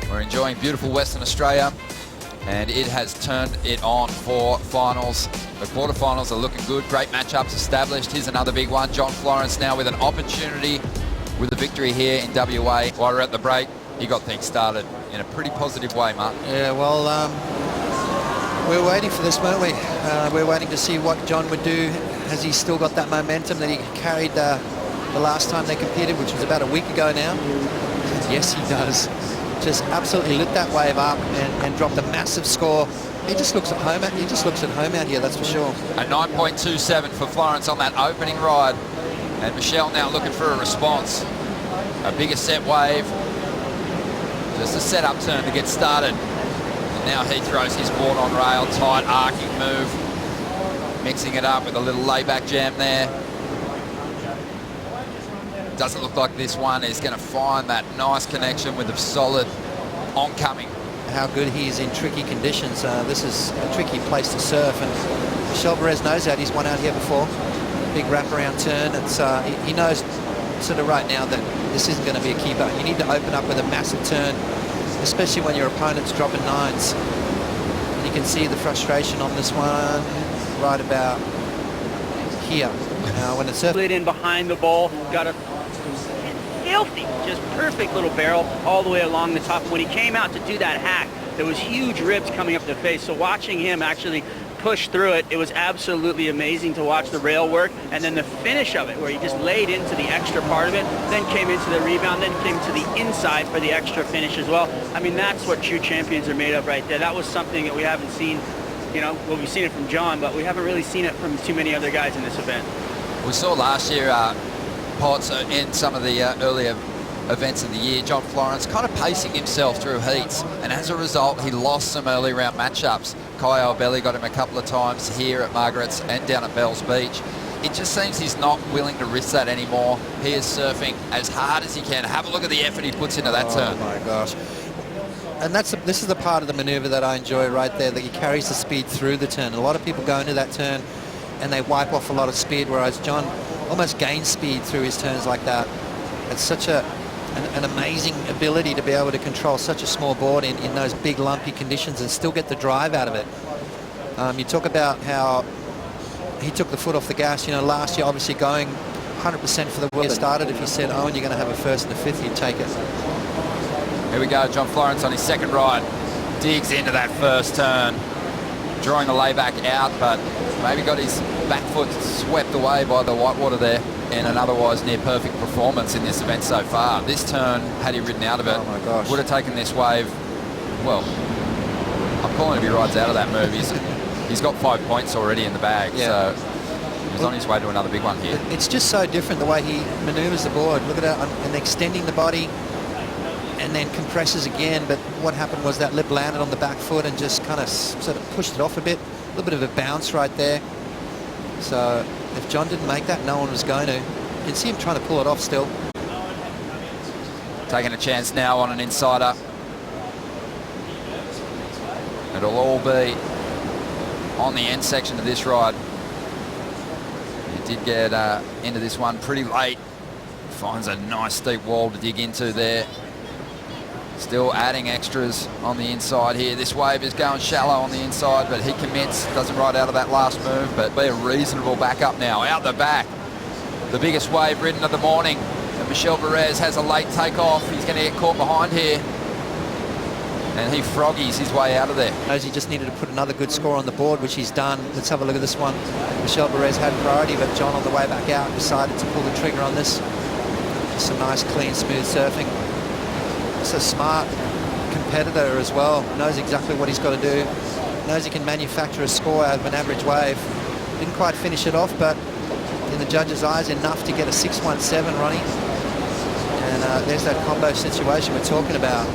We're enjoying beautiful Western Australia, and it has turned it on for finals. The quarterfinals are looking good. Great matchups established. Here's another big one. John Florence now with an opportunity with a victory here in WA. While we're at the break, he got things started in a pretty positive way, Mark. Yeah, well, we're waiting for this, weren't we? We're waiting to see what John would do. Has he still got that momentum that he carried the last time they competed, which was about a week ago now? Yes, he does. Just absolutely lit that wave up and dropped a massive score. He just looks at home. He just looks at home out here, that's for sure. A 9.27 for Florence on that opening ride, and Michel now looking for a response. A bigger set wave, just a set-up turn to get started. And now he throws his board on rail, tight arcing move, mixing it up with a little layback jam there. Doesn't look like this one is going to find that nice connection with the solid oncoming. How good he is in tricky conditions. This is a tricky place to surf, and Michel Bourez knows that. He's won out here before. Big wraparound turn. It's he knows sort of right now that this isn't going to be a keeper. You need to open up with a massive turn, especially when your opponent's dropping nines. And you can see the frustration on this one right about here. Now when it's slid in behind the bowl, got a filthy, just perfect little barrel all the way along the top. When he came out to do that hack, there was huge ribs coming up the face. So watching him actually push through it, it was absolutely amazing to watch the rail work, and then the finish of it where he just laid into the extra part of it, then came into the rebound, then came to the inside for the extra finish as well. I mean, that's what true champions are made of right there. That was something that we haven't seen, you know, well, we've seen it from John, but we haven't really seen it from too many other guys in this event. We saw last year Potts in some of the earlier events of the year, John Florence kind of pacing himself through heats, and as a result he lost some early round matchups. Kai Albelli got him a couple of times here at Margaret's and down at Bells Beach. It just seems he's not willing to risk that anymore. He is surfing as hard as he can. Have a look at the effort he puts into that turn. Oh my gosh. And this is the part of the maneuver that I enjoy right there, that he carries the speed through the turn. A lot of people go into that turn and they wipe off a lot of speed, whereas John almost gains speed through his turns like that. It's such an amazing ability to be able to control such a small board in those big lumpy conditions and still get the drive out of it. You talk about how he took the foot off the gas. You know, last year obviously going 100% for the world started. If you said, oh, and you're going to have a first and a fifth, you'd take it. Here we go, John Florence on his second ride. Digs into that first turn, drawing the layback out, but maybe got his back foot swept away by the whitewater there, and an otherwise near perfect performance in this event so far. This turn, had he ridden out of it, oh my gosh, would have taken this wave. Well, I'm calling if he rides out of that move. He's got 5 points already in the bag, yeah. So he's on his way to another big one here. It's just so different the way he maneuvers the board. Look at that, and extending the body and then compresses again, but what happened was that lip landed on the back foot and just kind of sort of pushed it off a bit. A little bit of a bounce right there. So if John didn't make that, no one was going to. You can see him trying to pull it off still. Taking a chance now on an insider. It'll all be on the end section of this ride. He did get into this one pretty late. Finds a nice steep wall to dig into there. Still adding extras on the inside here. This wave is going shallow on the inside, but he commits, doesn't ride out of that last move, but be a reasonable backup now. Out the back, the biggest wave ridden of the morning. And Michel Bourez has a late takeoff. He's going to get caught behind here. And he froggies his way out of there. Knows he just needed to put another good score on the board, which he's done. Let's have a look at this one. Michel Bourez had priority, but John on the way back out decided to pull the trigger on this. Some nice, clean, smooth surfing. It's a smart competitor as well. Knows exactly what he's got to do. Knows he can manufacture a score out of an average wave. Didn't quite finish it off, but in the judge's eyes, enough to get a 617, Ronnie. And there's that combo situation we're talking about.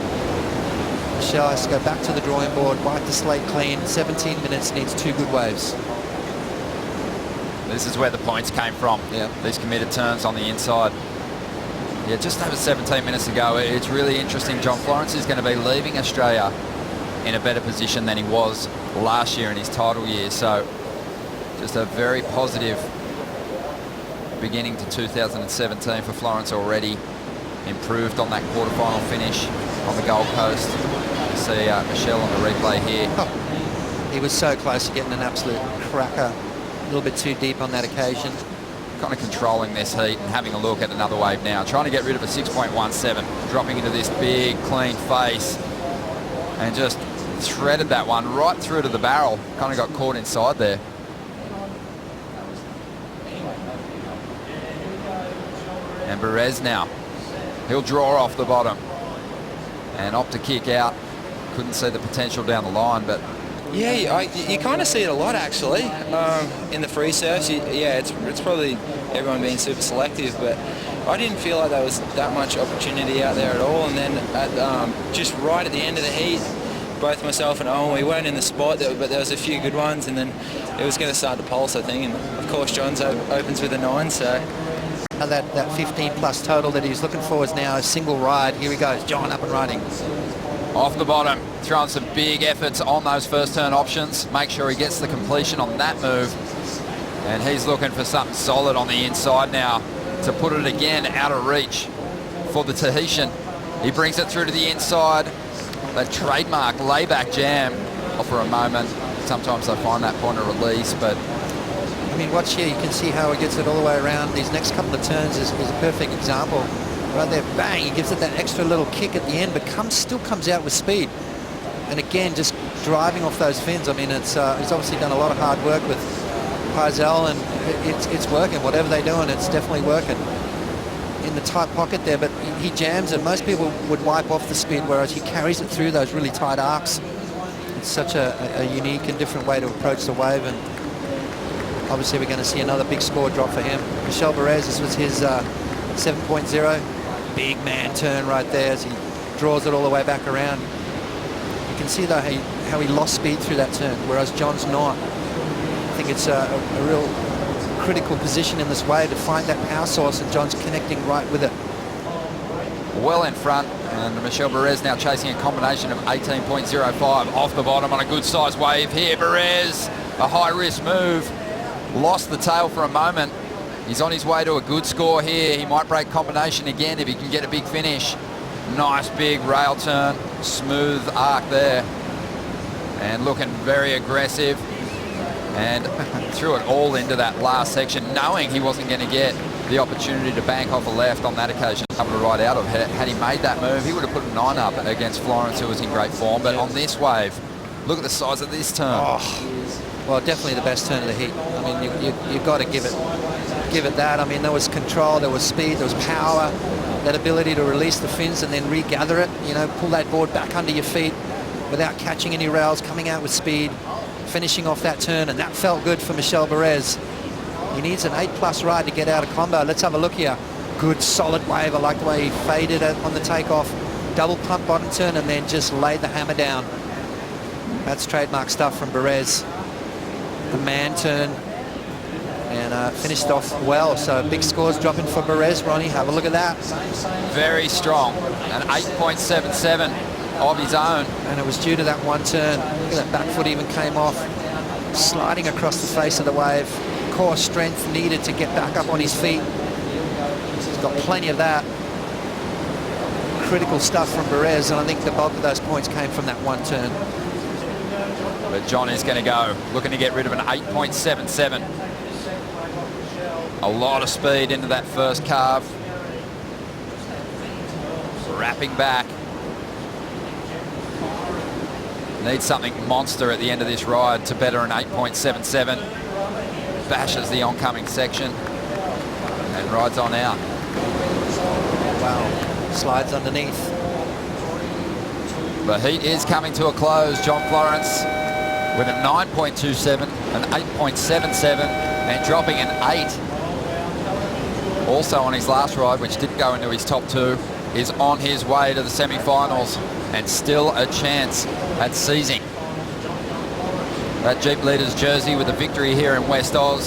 Michel has to go back to the drawing board, wipe the slate clean. 17 minutes, needs 2 good waves. This is where the points came from. Yeah. These committed turns on the inside. Yeah, just over 17 minutes to go. It's really interesting. John Florence is going to be leaving Australia in a better position than he was last year in his title year. So just a very positive beginning to 2017 for Florence already. Improved on that quarterfinal finish. on the Gold Coast. You see Michel on the replay here. Oh, he was so close to getting an absolute cracker. A little bit too deep on that occasion. Kind of controlling this heat and having a look at another wave now. Trying to get rid of a 6.17. Dropping into this big, clean face. And just threaded that one right through to the barrel. Kind of got caught inside there. And Bourez now. He'll draw off the bottom and opt to kick out. Couldn't see the potential down the line, but yeah, you kind of see it a lot actually in the free surfs. Yeah, it's probably everyone being super selective, but I didn't feel like there was that much opportunity out there at all. And then at, just right at the end of the heat, both myself and Owen, we weren't in the spot, but there was a few good ones, and then it was going to start to pulse, I think. And of course, John's opens with a 9, so. That 15 plus total that he's looking for is now a single ride. Here he goes, John up and running. Off the bottom, throwing some big efforts on those first turn options. Make sure he gets the completion on that move. And he's looking for something solid on the inside now to put it again out of reach for the Tahitian. He brings it through to the inside. That trademark layback jam for a moment. Sometimes I find that point of release, but I mean, watch here, you can see how he gets it all the way around. These next couple of turns is a perfect example. Right there, bang, he gives it that extra little kick at the end, but still comes out with speed. And again, just driving off those fins. I mean, he's obviously done a lot of hard work with Pazel, and it's working. Whatever they're doing, it's definitely working. In the tight pocket there, but he jams it. Most people would wipe off the speed, whereas he carries it through those really tight arcs. It's such a unique and different way to approach the wave, and obviously we're going to see another big score drop for him. Michel Bourez, this was his 7.0. Big man turn right there as he draws it all the way back around. You can see though how he lost speed through that turn, whereas John's not. I think it's a real critical position in this wave to find that power source, and John's connecting right with it. Well in front, and Michel Bourez now chasing a combination of 18.05 off the bottom on a good size wave here. Bourez, a high risk move. Lost the tail for a moment. He's on his way to a good score here. He might break combination again if he can get a big finish. Nice big rail turn, smooth arc there. And looking very aggressive. And threw it all into that last section, knowing he wasn't going to get the opportunity to bank off a left on that occasion. Able to ride out of it. Had he made that move, he would have put a 9 up against Florence, who was in great form. But on this wave, look at the size of this turn. Oh. Well, definitely the best turn of the heat. I mean, you've got to give it that. I mean, there was control, there was speed, there was power, that ability to release the fins and then regather it, you know, pull that board back under your feet without catching any rails, coming out with speed, finishing off that turn, and that felt good for Michel Bourez. He needs an 8+ ride to get out of combo. Let's have a look here. Good, solid wave. I like the way he faded it on the takeoff. Double pump bottom turn and then just laid the hammer down. That's trademark stuff from Bourez. The man turn and finished off well. So big scores dropping for Bourez. Ronnie, have a look at that. Very strong. An 8.77 of his own. And it was due to that one turn. Look at that back foot even came off. Sliding across the face of the wave. Core strength needed to get back up on his feet. He's got plenty of that. Critical stuff from Bourez, and I think the bulk of those points came from that one turn. But John is going to go, looking to get rid of an 8.77. A lot of speed into that first carve. Wrapping back. Needs something monster at the end of this ride to better an 8.77. Bashes the oncoming section and rides on out. Wow, slides underneath. The heat is coming to a close. John Florence with a 9.27, an 8.77, and dropping an 8. Also on his last ride, which didn't go into his top 2, is on his way to the semi-finals and still a chance at seizing that Jeep Leaders jersey with a victory here in West Oz.